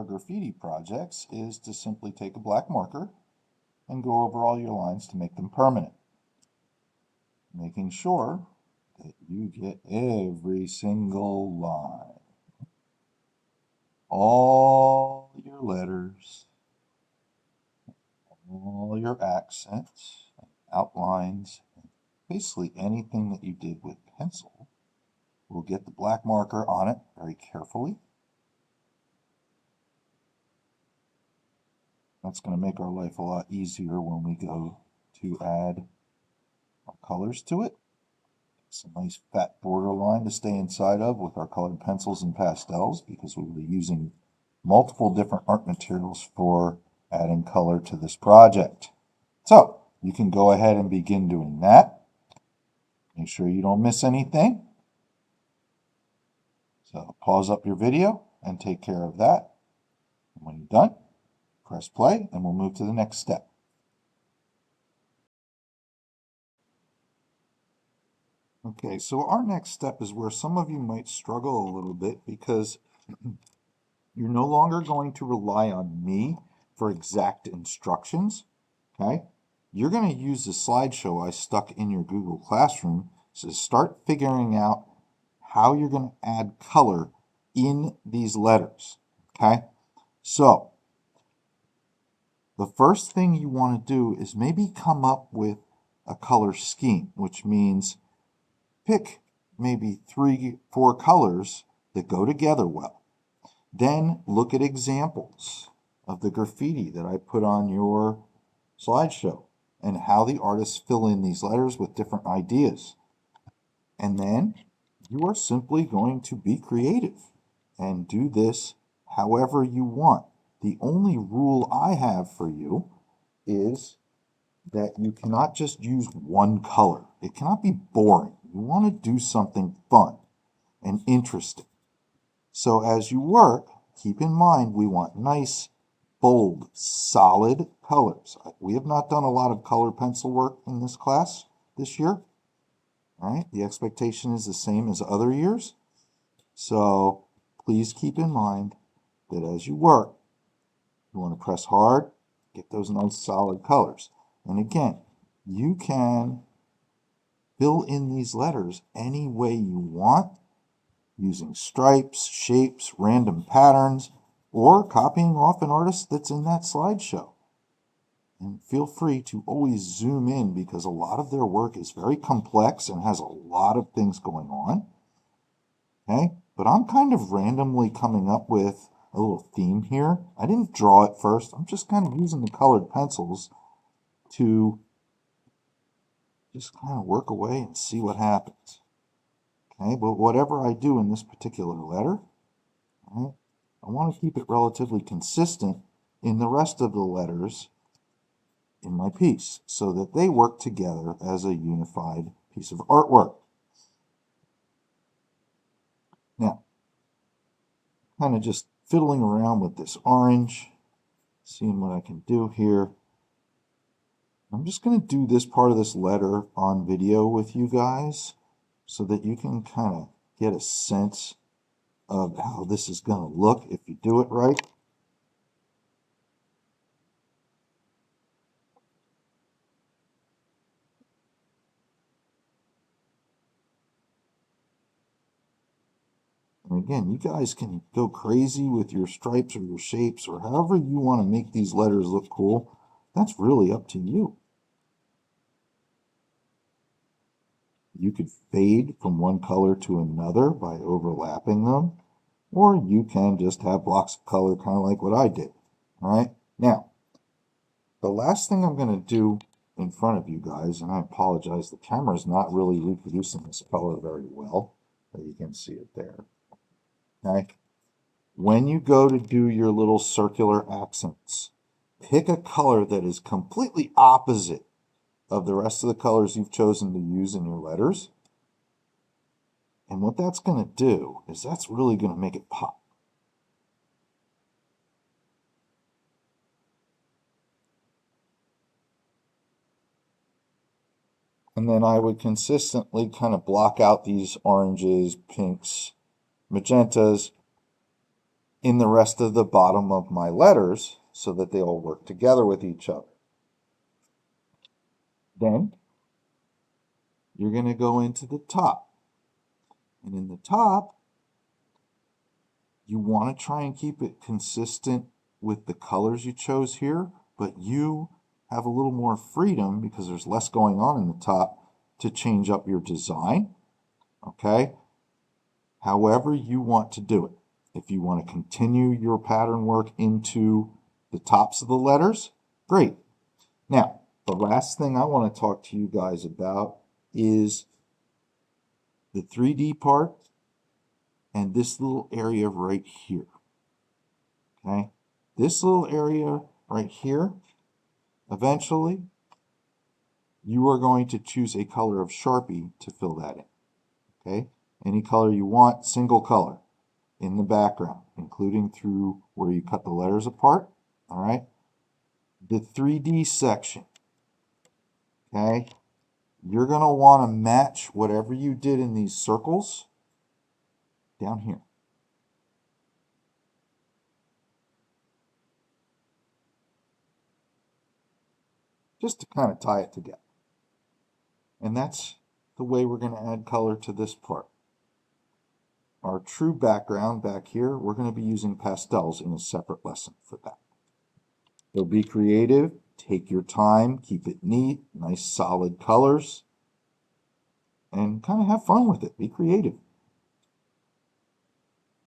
graffiti projects is to simply take a black marker and go over all your lines to make them permanent, making sure that you get every single line, all your letters, all your accents, outlines, basically anything that you did with pencil. We'll get the black marker on it very carefully. That's going to make our life a lot easier when we go to add our colors to it. It's a nice fat border line to stay inside of with our colored pencils and pastels, because we'll be using multiple different art materials for adding color to this project. So you can go ahead and begin doing that. Make sure you don't miss anything. So pause up your video and take care of that. And when you're done, press play and we'll move to the next step. Okay, so our next step is where some of you might struggle a little bit, because you're no longer going to rely on me for exact instructions, okay? You're going to use the slideshow I stuck in your Google Classroom to start figuring out how you're going to add color in these letters, okay? So the first thing you want to do is maybe come up with a color scheme, which means pick maybe 3-4 colors that go together well. Then look at examples of the graffiti that I put on your slideshow and how the artists fill in these letters with different ideas. And then you are simply going to be creative and do this however you want. The only rule I have for you is that you cannot just use one color. It cannot be boring. You want to do something fun and interesting. So as you work, keep in mind we want nice, bold, solid colors. We have not done a lot of color pencil work in this class this year. All right, the expectation is the same as other years. So please keep in mind that as you work, you want to press hard, get those nice solid colors. And again, you can fill in these letters any way you want, using stripes, shapes, random patterns, or copying off an artist that's in that slideshow. And feel free to always zoom in, because a lot of their work is very complex and has a lot of things going on. Okay, but I'm kind of randomly coming up with a little theme here. I didn't draw it first. I'm just kind of using the colored pencils to just kind of work away and see what happens. Okay, but whatever I do in this particular letter, right, I want to keep it relatively consistent in the rest of the letters in my piece so that they work together as a unified piece of artwork. Now, kind of just fiddling around with this orange, seeing what I can do here. I'm just going to do this part of this letter on video with you guys so that you can kind of get a sense of how this is going to look if you do it right. And again, you guys can go crazy with your stripes or your shapes or however you want to make these letters look cool. That's really up to you. You could fade from one color to another by overlapping them, or you can just have blocks of color kind of like what I did. All right, now, the last thing I'm going to do in front of you guys, and I apologize, the camera is not really reproducing this color very well, but you can see it there. Okay, when you go to do your little circular accents, pick a color that is completely opposite of the rest of the colors you've chosen to use in your letters. And what that's going to do is that's really going to make it pop. And then I would consistently kind of block out these oranges, pinks, magentas, in the rest of the bottom of my letters so that they all work together with each other. Then you're going to go into the top. And in the top, you want to try and keep it consistent with the colors you chose here, but you have a little more freedom because there's less going on in the top to change up your design, okay? However you want to do it. If you want to continue your pattern work into the tops of the letters, great. Now, the last thing I want to talk to you guys about is the 3D part and this little area right here, okay? This little area right here, eventually, you are going to choose a color of Sharpie to fill that in, okay? Any color you want, single color in the background, including through where you cut the letters apart, all right? The 3D section, okay? You're going to want to match whatever you did in these circles down here. Just to kind of tie it together. And that's the way we're going to add color to this part. Our true background back here, we're going to be using pastels in a separate lesson for that. So be creative, take your time, keep it neat, nice solid colors, and kind of have fun with it. Be creative.